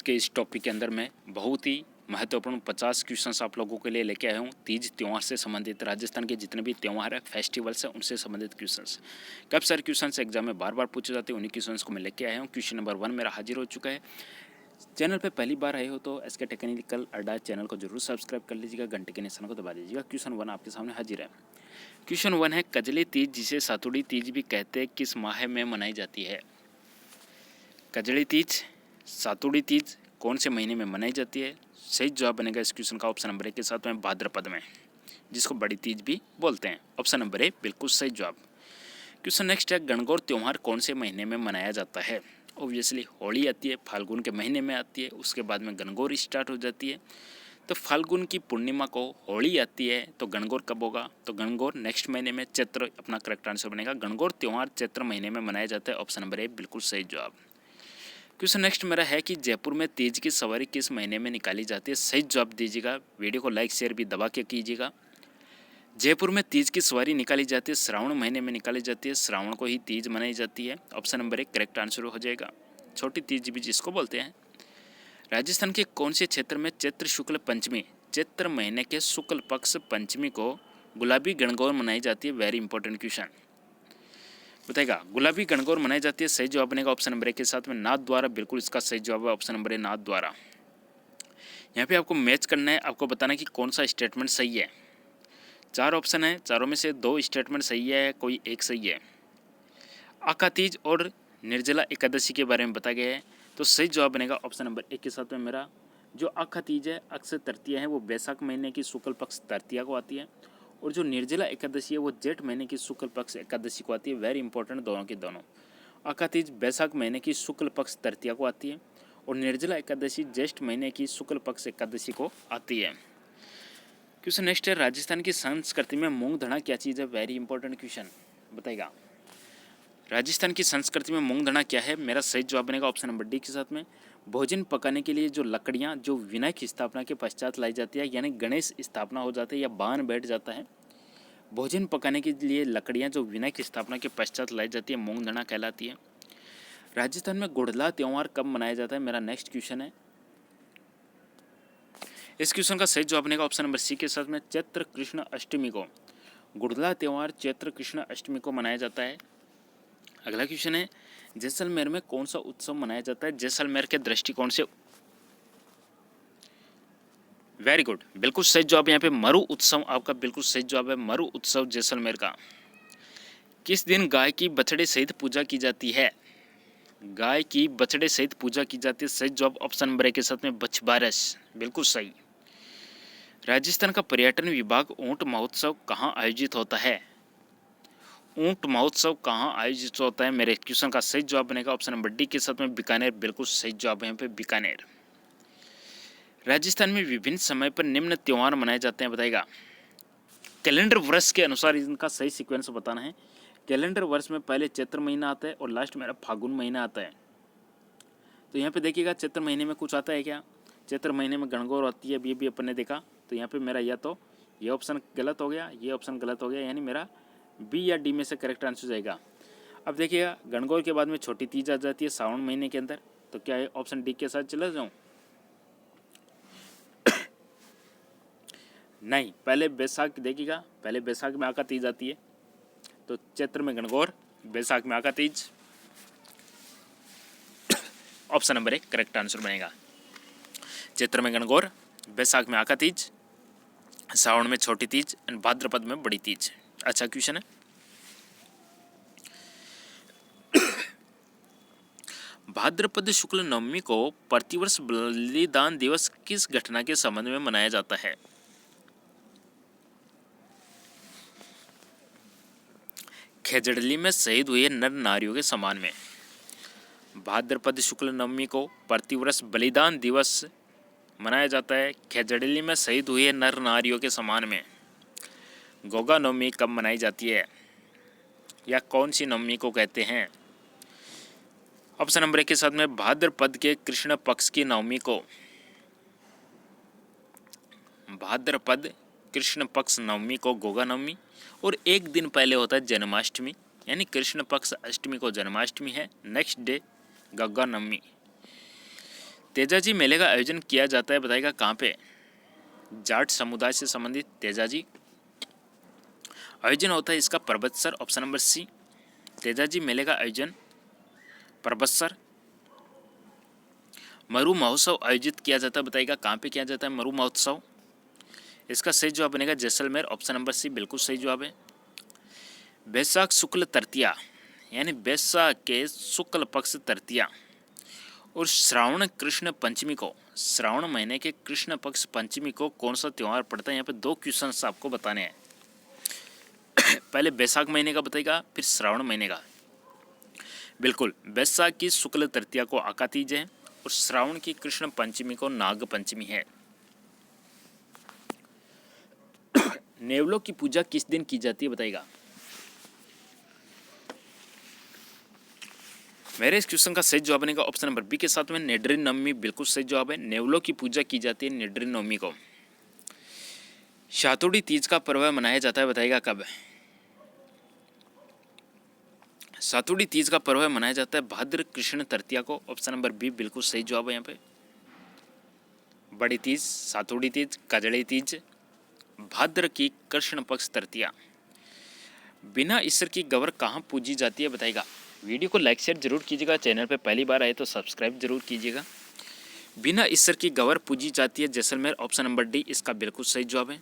के इस टॉपिक के अंदर मैं बहुत ही महत्वपूर्ण 50 क्वेश्चंस आप लोगों के लिए लेके आया हूँ। तीज त्यौहार से संबंधित राजस्थान के जितने भी त्यौहार है, फेस्टिवल्स हैं, उनसे संबंधित क्वेश्चंस। कब सारे क्वेश्चंस एग्जाम में बार बार पूछे जाते हैं, उन्हीं क्वेश्चंस को मैं लेके आया हूँ। क्वेश्चन नंबर 1 मेरा हाजिर हो चुका है। चैनल पे पहली बार आए हो तो एसके टेक्निकल अड्डा चैनल को जरूर सब्सक्राइब कर लीजिएगा, घंटे के निशान को दबा दीजिएगा। क्वेश्चन 1 आपके सामने हाजिर है। क्वेश्चन 1 है, कजली तीज जिसे सातुड़ी तीज भी कहते हैं, किस माह में मनाई जाती है? कजली तीज, सातुड़ी तीज कौन से महीने में मनाई जाती है? सही जवाब बनेगा इस क्वेश्चन का ऑप्शन नंबर 1 के साथ में भाद्रपद में, जिसको बड़ी तीज भी बोलते हैं। ऑप्शन नंबर 1 बिल्कुल सही जवाब। क्वेश्चन नेक्स्ट है, गणगौर त्यौहार कौन से महीने में मनाया जाता है? ऑब्वियसली होली आती है, फाल्गुन के महीने में आती है, उसके बाद में गणगौर स्टार्ट हो जाती है। तो फाल्गुन की पूर्णिमा को होली आती है, तो गणगौर कब होगा? तो गणगौर नेक्स्ट महीने में, चैत्र अपना करेक्ट आंसर बनेगा। गणगौर त्यौहार चैत्र महीने में मनाया जाता है। ऑप्शन नंबर 1 बिल्कुल सही जवाब। क्वेश्चन नेक्स्ट मेरा है कि जयपुर में तीज की सवारी किस महीने में निकाली जाती है? सही जवाब दीजिएगा। वीडियो को लाइक शेयर भी दबा के कीजिएगा। जयपुर में तीज की सवारी निकाली जाती है, श्रावण महीने में निकाली जाती है। श्रावण को ही तीज मनाई जाती है। ऑप्शन नंबर 1 करेक्ट आंसर हो जाएगा। छोटी तीज भी जिसको बोलते हैं। राजस्थान के कौन से क्षेत्र में चैत्र शुक्ल पंचमी, चैत्र महीने के शुक्ल पक्ष पंचमी को गुलाबी गणगौर मनाई जाती है? वेरी इंपॉर्टेंट क्वेश्चन बताएगा। गुलाबी गणगौर मनाई जाती है, सही जवाब बनेगा ऑप्शन नंबर 1 के साथ में नाथ द्वारा। बिल्कुल इसका सही जवाब है ऑप्शन नंबर 1 नाथ द्वारा। यहाँ पे आपको मैच करना है, आपको बताना है कि कौन सा स्टेटमेंट सही है। 4 ऑप्शन है, चारों में से 2 स्टेटमेंट सही है, कोई एक सही है। आका तीज और निर्जला एकादशी के बारे में बताया गया है, तो सही जवाब बनेगा ऑप्शन नंबर 1 के साथ में मेरा। जो आका तीज है, अक्षय तृतीया है, वो बैसाख महीने की शुक्ल पक्ष तृतीया को आती है, और जो निर्जला एकादशी है वो जेठ महीने की शुक्ल पक्ष एकादशी को आती है। वेरी इंपॉर्टेंट दोनों के दोनों। आका तीज बैसाख महीने की शुक्ल पक्ष तृतीया को आती है, और निर्जला एकादशी ज्येष्ठ महीने की शुक्ल पक्ष एकादशी को आती है। क्वेश्चन नेक्स्ट है, राजस्थान की संस्कृति में मूंग धना क्या चीज़ है? वेरी इंपॉर्टेंट क्वेश्चन बताएगा। राजस्थान की संस्कृति में मूंग धना क्या है? मेरा सही जवाब बनेगा ऑप्शन नंबर डी के साथ में। भोजन पकाने के लिए जो लकड़ियां जो विनायक स्थापना के पश्चात लाई जाती है, यानी गणेश स्थापना हो जाती है या बाण बैठ जाता है, भोजन पकाने के लिए लकड़ियां जो विनायक स्थापना के पश्चात लाई जाती है, मूंग धना कहलाती है। राजस्थान में गुड़ला त्यौहार कब मनाया जाता है? मेरा नेक्स्ट क्वेश्चन है। इस क्वेश्चन का सही जवाब बनेगा ऑप्शन नंबर सी के साथ में चैत्र कृष्ण अष्टमी को। गुड़ला त्यौहार चैत्र कृष्ण अष्टमी को मनाया जाता है। अगला क्वेश्चन है, जैसलमेर में कौन सा उत्सव मनाया जाता है जैसलमेर के दृष्टिकोण से? वेरी गुड, बिल्कुल सही जवाब यहाँ पे मरु उत्सव आपका बिल्कुल सही जवाब है। मरु उत्सव जैसलमेर का। किस दिन गाय की बछड़े सहित पूजा की जाती है? गाय की बछड़े सहित पूजा की जाती है, सही जवाब ऑप्शन नंबर 1 के साथ में बछबारस, बिल्कुल सही। राजस्थान का पर्यटन विभाग ऊंट महोत्सव कहाँ आयोजित होता है? ऊंट महोत्सव कहाँ आयोजित होता है? मेरे क्वेश्चन का सही जवाब बनेगा ऑप्शन नंबर डी के साथ में बीकानेर, बिल्कुल सही जवाब है यहाँ पे बीकानेर। राजस्थान में विभिन्न समय पर निम्न त्यौहार मनाए जाते हैं, बताएगा। कैलेंडर वर्ष के अनुसार इनका सही सीक्वेंस बताना है। कैलेंडर वर्ष में पहले चैत्र महीना आता है और लास्ट मेरा फागुन महीना आता है। तो यहाँ पे देखिएगा चैत्र महीने में कुछ आता है क्या? चैत्र महीने में गणगौर आती है, ये भी अपन ने देखा। तो यहाँ पे मेरा या तो ये ऑप्शन गलत हो गया, ये ऑप्शन गलत हो गया, यानी मेरा बी या डी में से करेक्ट आंसर जाएगा। अब देखिएगा गणगौर के बाद में छोटी तीज आ जाती है सावन महीने के अंदर, तो क्या है ऑप्शन डी के साथ चला जाऊँ? नहीं, पहले बैसाख देखिएगा, पहले बैसाख में आका तीज आती है, तो चैत्र में गणगौर, बैसाख में आका Teej. Option number 1 correct answer बनेगा। चैत्र में गणगौर, बैसाख में आका तीज, सावन में छोटी तीज और भाद्रपद में बड़ी तीज। अच्छा क्वेश्चन है। भाद्रपद शुक्ल नवमी को प्रतिवर्ष बलिदान दिवस किस घटना के संबंध में मनाया जाता है? खेजड़ली में शहीद हुए नर नारियों के सम्मान में। भाद्रपद शुक्ल नवमी को प्रतिवर्ष बलिदान दिवस मनाया जाता है खेजड़ली में शहीद हुए नर नारियों के सम्मान में। गोगा नवमी कब मनाई जाती है, या कौन सी नवमी को कहते हैं? ऑप्शन नंबर 1 के साथ में भाद्रपद के कृष्ण पक्ष की नवमी को। भाद्रपद कृष्ण पक्ष नवमी को गोगा नवमी, और एक दिन पहले होता है जन्माष्टमी, यानी कृष्ण पक्ष अष्टमी को जन्माष्टमी है, नेक्स्ट डे गोगा नवमी। तेजाजी मेले का आयोजन किया जाता है, बताइएगा कहाँ पे? जाट समुदाय से संबंधित तेजाजी आयोजन होता है इसका Parbatsar, option number C. Tejaji मेले का आयोजन पर्वतसर। मरु महोत्सव आयोजित किया जाता है, बताइएगा कहाँ पे किया जाता है मरु महोत्सव? इसका सही जवाब बनेगा जैसलमेर, ऑप्शन नंबर सी बिल्कुल सही जवाब है। बैसाख शुक्ल तृतीया यानी बैसाख के शुक्ल पक्ष तृतीया और श्रावण कृष्ण पंचमी को, श्रावण महीने के कृष्ण पक्ष पंचमी को कौन सा त्यौहार पड़ता है? यहाँ पे दो क्वेश्चंस आपको बताने हैं। पहले बैसाख महीने का बताइएगा, फिर श्रावण महीने का। बिल्कुल, बैसाख की शुक्ल तृतीया को आका तीज है और श्रावण की कृष्ण पंचमी को नाग पंचमी है। नेवलों की पूजा किस दिन की जाती है, बताइएगा? मेरे इस क्वेश्चन का सही जवाब बनेगा ऑप्शन नंबर बी के साथ में निड्री नवमी, बिल्कुल सही जवाब है। नेवलों की पूजा की जाती है निड्री नवमी को। शातुड़ी तीज का पर्व मनाया जाता है, बताइएगा कब? सातुड़ी तीज का पर्व मनाया जाता है भाद्र कृष्ण तृतीया को, ऑप्शन नंबर बी बिल्कुल सही जवाब है। यहाँ पे बड़ी तीज, सातुड़ी तीज, कजड़ी तीज, भाद्र की कृष्ण पक्ष तृतीया। बिना ईश्वर की गौर कहाँ पूजी जाती है, बताइएगा? वीडियो को लाइक शेयर जरूर कीजिएगा, चैनल पे पहली बार आए तो सब्सक्राइब जरूर कीजिएगा। बिना ईश्वर की गौर पूजी जाती है जैसलमेर, ऑप्शन नंबर डी इसका बिल्कुल सही जवाब है।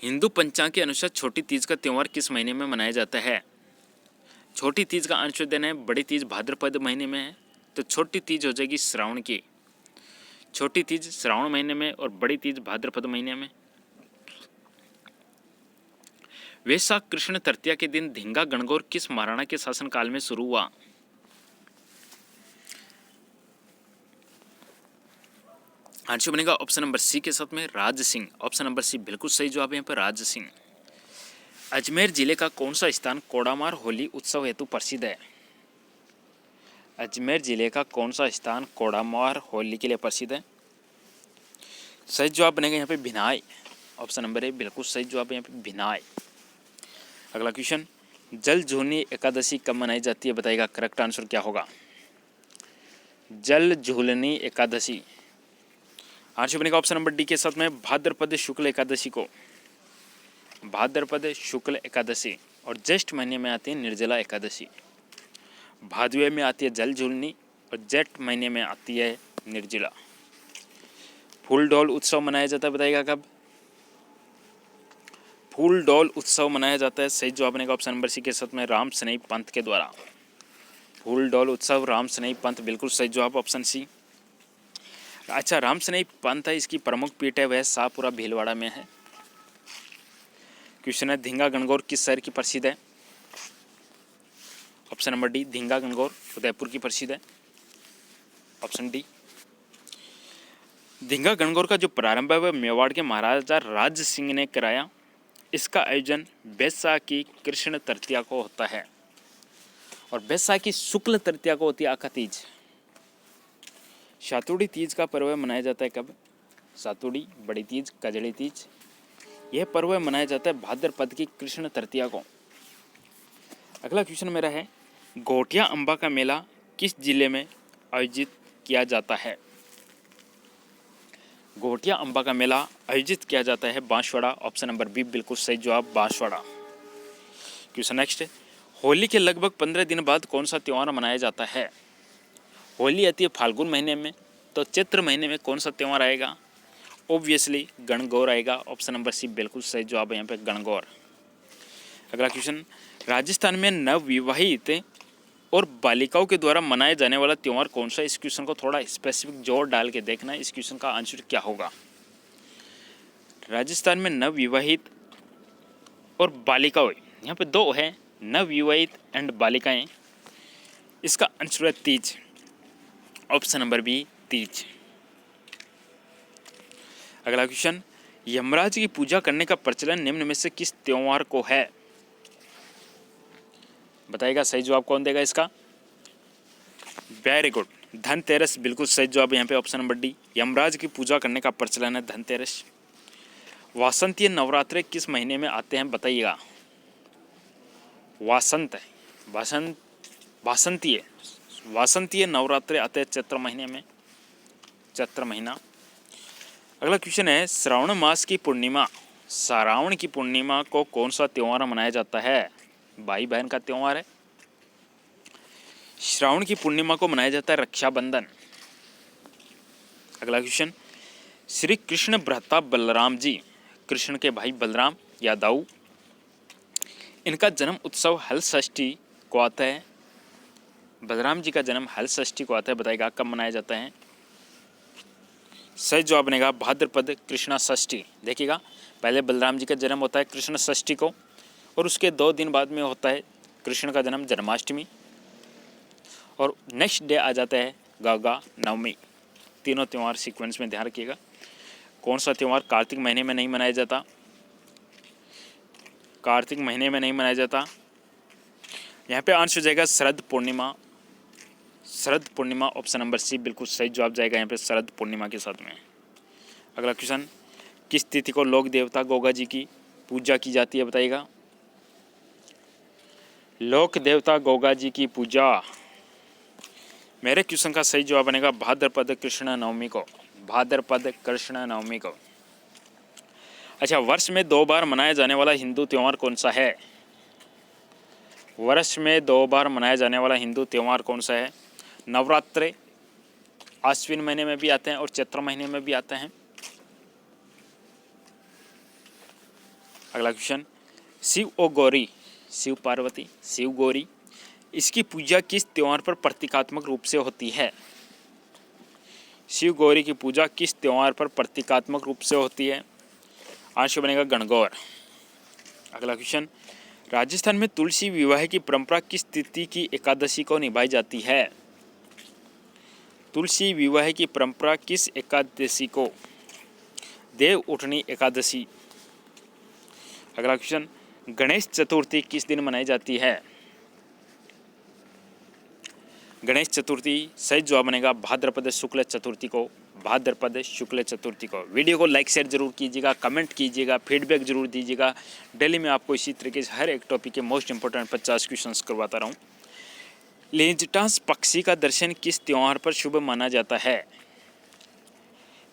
हिंदू पंचांग के अनुसार छोटी तीज का त्यौहार किस महीने में मनाया जाता है? छोटी तीज का अंश दिन है, बड़ी तीज भाद्रपद महीने में है, तो छोटी तीज हो जाएगी श्रावण की। छोटी तीज श्रावण महीने में और बड़ी तीज भाद्रपद महीने में। वैशाख कृष्ण तृतीया के दिन धिंगा गणगौर किस महाराणा के शासनकाल में शुरू हुआ? आंसर बनेगा ऑप्शन नंबर सी के साथ में राज सिंह, ऑप्शन नंबर सी बिल्कुल सही जवाब है यहाँ पर राज सिंह। अजमेर जिले का कौन सा स्थान कोडामार होली उत्सव हेतु प्रसिद्ध है? अजमेर जिले का कौन सा स्थान कोडामार होली के लिए प्रसिद्ध है? सही जवाब बनेगा यहाँ पे भिनाई, ऑप्शन नंबर ए बिल्कुल सही जवाब है यहाँ पे भिनाई। अगला क्वेश्चन, जल झूलनी एकादशी कब मनाई जाती है, बताइएगा करेक्ट आंसर क्या होगा? जल झूलनी एकादशी आंसर बनेगा ऑप्शन नंबर डी के साथ में भाद्रपद शुक्ल एकादशी को। भाद्रपद शुक्ल एकादशी और ज्येष्ठ महीने में आती है निर्जला एकादशी। भादवे में आती है जल झूलनी और जेठ महीने में आती है निर्जला। फूल डोल उत्सव मनाया जाता है, बताइएगा कब? फूल डोल उत्सव मनाया जाता है, सही जवाब बनेगा ऑप्शन नंबर सी के साथ में राम स्नेही पंथ के द्वारा। फूल डोल उत्सव राम स्नेही पंथ, बिल्कुल सही जवाब ऑप्शन सी। अच्छा, राम स्नेही पंथ है, इसकी प्रमुख पीठ है वह शाहपुरा भीलवाड़ा में है। क्वेश्चन है, धिंगा गणगौर किस शहर की प्रसिद्ध है? Option number D Dhinga Gangaur Udaipur की प्रसिद्ध है, ऑप्शन डी। धिंगा गणगौर का जो प्रारंभ है वह मेवाड़ के महाराजा राज सिंह ने कराया। इसका आयोजन बैसाखी कृष्ण तृतीया को होता है और बैसाखी शुक्ल तृतीया को होती है आका तीज। सातुड़ी तीज का पर्व मनाया जाता है कब? सातुड़ी, बड़ी तीज, कजड़ी तीज, यह पर्व मनाया जाता है भाद्रपद की कृष्ण तृतीया को। अगला क्वेश्चन मेरा है, घोटिया अंबा का मेला किस जिले में आयोजित किया जाता है? घोटिया अंबा का मेला आयोजित किया जाता है बांसवाड़ा, ऑप्शन नंबर बी बिल्कुल सही जवाब बांसवाड़ा। क्वेश्चन नेक्स्ट है, होली के लगभग 15 दिन बाद कौन सा त्यौहार मनाया जाता है? होली आती है फाल्गुन महीने में, तो चैत्र महीने में कौन सा त्यौहार आएगा? ऑब्वियसली गणगौर आएगा, ऑप्शन नंबर सी बिल्कुल सही जवाब है यहाँ पे गणगौर। अगला क्वेश्चन, राजस्थान में नवविवाहित और बालिकाओं के द्वारा मनाया जाने वाला त्यौहार कौन सा? इस क्वेश्चन को थोड़ा स्पेसिफिक जोर डाल के देखना है, इस क्वेश्चन का आंसर क्या होगा? राजस्थान में नवविवाहित और बालिकाओं, यहाँ पे दो है, नवविवाहित एंड बालिकाएं, इसका आंसर है Teej, option number B Teej. अगला क्वेश्चन, यमराज की पूजा करने का प्रचलन निम्न में से किस त्यौहार को है? बताइएगा, सही जवाब कौन देगा इसका? वेरी गुड, धनतेरस, बिल्कुल सही जवाब है यहाँ पे ऑप्शन नंबर डी, यमराज की पूजा करने का प्रचलन है धनतेरस। वासंतीय नवरात्रे किस महीने में आते हैं, बताइएगा? वासंतीय वासंतीय नवरात्रि आते हैं चैत्र महीने में, चैत्र महीना। अगला क्वेश्चन है श्रावण मास की पूर्णिमा, श्रावण की पूर्णिमा को कौन सा त्यौहार मनाया जाता है? भाई बहन का त्यौहार है। श्रावण की पूर्णिमा को मनाया जाता है रक्षाबंधन। अगला क्वेश्चन, श्री कृष्ण भ्राता बलराम जी, कृष्ण के भाई बलराम या दाऊ, इनका जन्म उत्सव हल षष्ठी को आता है। बलराम जी का जन्म हल षष्ठी को आता है, बताइएगा कब मनाया जाता है? सही जवाब बनेगा भाद्रपद कृष्णा षष्ठी। देखिएगा, पहले बलराम जी का जन्म होता है कृष्ण षष्ठी को, और उसके 2 दिन बाद में होता है कृष्ण का जन्म जन्माष्टमी, और नेक्स्ट डे आ जाता है गंगा नवमी। तीनों त्यौहार सीक्वेंस में ध्यान रखिएगा। कौन सा त्यौहार कार्तिक महीने में नहीं मनाया जाता? कार्तिक महीने में नहीं मनाया जाता। यहाँ पे आंसर हो जाएगा शरद पूर्णिमा। शरद पूर्णिमा, ऑप्शन नंबर सी बिल्कुल सही जवाब जाएगा यहाँ पे शरद पूर्णिमा के साथ में। अगला क्वेश्चन, किस तिथि को लोक देवता गोगा जी की पूजा की जाती है? बताइएगा। लोक देवता गोगा जी की पूजा, मेरे क्वेश्चन का सही जवाब बनेगा भाद्रपद कृष्ण नवमी को। भाद्रपद कृष्ण नवमी को। अच्छा, वर्ष में 2 बार मनाया जाने वाला हिंदू त्यौहार कौन सा है? वर्ष में 2 बार मनाया जाने वाला हिंदू त्यौहार कौन सा है? नवरात्रे आश्विन महीने में भी आते हैं और चैत्र महीने में भी आते हैं। अगला क्वेश्चन, शिव और गौरी, शिव पार्वती, शिव गौरी, इसकी पूजा किस त्यौहार पर प्रतीकात्मक रूप से होती है? शिव गौरी की पूजा किस त्यौहार पर प्रतीकात्मक रूप से होती है? आंसर बनेगा गणगौर। अगला क्वेश्चन, राजस्थान में तुलसी विवाह की परंपरा किस तिथि की एकादशी को निभाई जाती है? तुलसी विवाह की परंपरा किस एकादशी को? देव उठनी एकादशी। अगला क्वेश्चन, गणेश चतुर्थी किस दिन मनाई जाती है? गणेश चतुर्थी सही जवाब बनेगा भाद्रपद शुक्ल चतुर्थी को। भाद्रपद शुक्ल चतुर्थी को। वीडियो को लाइक शेयर जरूर कीजिएगा, कमेंट कीजिएगा, फीडबैक जरूर दीजिएगा। डेली मैं आपको इसी तरीके से हर एक टॉपिक के मोस्ट इंपोर्टेंट 50 क्वेश्चंस करवाता रहूँ। लीजटास पक्षी का दर्शन किस त्यौहार पर शुभ माना जाता है?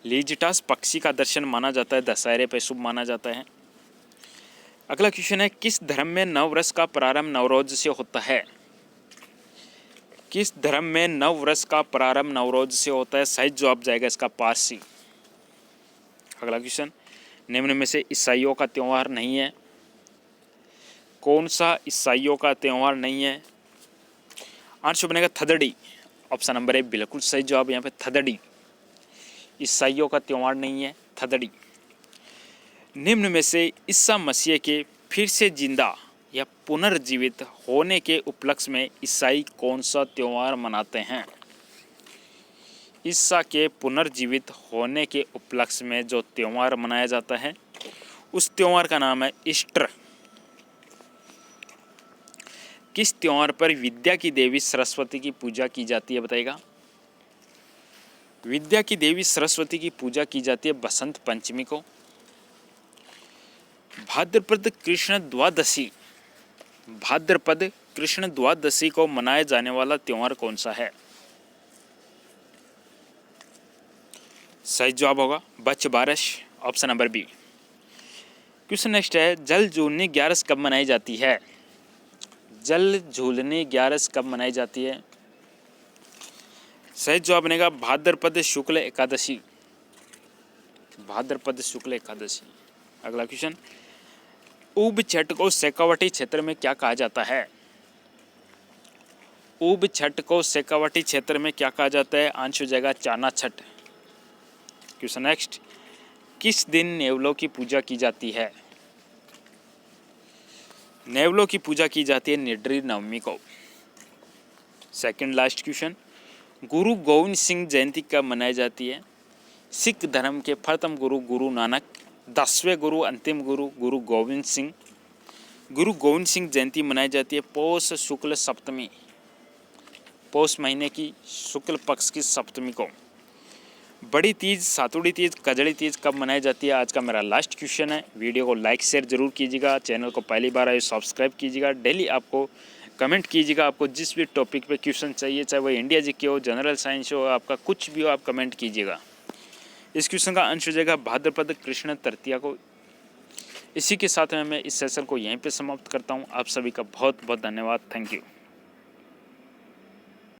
लीजटास पक्षी का दर्शन माना जाता है दशहरे पर शुभ माना जाता है। अगला क्वेश्चन है, किस धर्म में नववर्ष का प्रारंभ नवरोज से होता है? किस धर्म में नववर्ष का प्रारंभ नवरोज से होता है? सही जवाब जाएगा इसका पारसी। अगला क्वेश्चन, निम्न में से ईसाइयों का त्यौहार नहीं है, कौन सा ईसाइयों का त्यौहार नहीं है? आंसर बनेगा थदड़ी। ऑप्शन नंबर ए बिल्कुल सही जवाब यहाँ पे थदड़ी। ईसाइयों का त्यौहार नहीं है थदड़ी। निम्न में से ईसा मसीह के फिर से जिंदा या पुनर्जीवित होने के उपलक्ष्य में ईसाई कौन सा त्यौहार मनाते हैं? ईसा के पुनर्जीवित होने के उपलक्ष्य में जो त्यौहार मनाया जाता है उस त्यौहार का नाम है ईस्टर। किस त्यौहार पर विद्या की देवी सरस्वती की पूजा की जाती है? बताइएगा। विद्या की देवी सरस्वती की पूजा की जाती है बसंत पंचमी को। भाद्रपद कृष्ण द्वादशी, भाद्रपद कृष्ण द्वादशी को मनाया जाने वाला त्यौहार कौन सा है? सही जवाब होगा Bachh Baras. Option number B. Question next है, जल झूलनी ग्यारस कब मनाई जाती है? जल झूलनी ग्यारस कब मनाई जाती है? सही जवाब बनेगा भाद्रपद शुक्ल एकादशी। भाद्रपद शुक्ल एकादशी। अगला क्वेश्चन, ऊब छठ को शेखावाटी क्षेत्र में क्या कहा जाता है? ऊब छठ को शेखावाटी क्षेत्र में क्या कहा जाता है? आंसर हो जाएगा चाना छठ। क्वेश्चन नेक्स्ट, किस दिन नेवलों की पूजा की जाती है? नेवलों की पूजा की जाती है निड्री नवमी को। सेकंड लास्ट क्वेश्चन, गुरु गोविंद सिंह जयंती कब मनाई जाती है? सिख धर्म के प्रथम गुरु गुरु नानक, 10वें गुरु अंतिम गुरु गुरु गोविंद सिंह। गुरु गोविंद सिंह जयंती मनाई जाती है पौष शुक्ल सप्तमी, पौष महीने की शुक्ल पक्ष की सप्तमी को। बड़ी तीज, सातुड़ी तीज, कजड़ी तीज कब मनाई जाती है? आज का मेरा लास्ट क्वेश्चन है। वीडियो को लाइक शेयर जरूर कीजिएगा, चैनल को पहली बार आए सब्सक्राइब कीजिएगा। डेली आपको कमेंट कीजिएगा, आपको जिस भी टॉपिक पे क्वेश्चन चाहिए, चाहे वो इंडिया जीके हो, जनरल साइंस हो, आपका कुछ भी हो, आप कमेंट कीजिएगा। इस क्वेश्चन का आंसर हो जाएगा भाद्रपद कृष्ण तृतीया को। इसी के साथ में मैं इस सेशन को यहीं पे समाप्त करता हूँ। आप सभी का बहुत बहुत धन्यवाद। Thank you.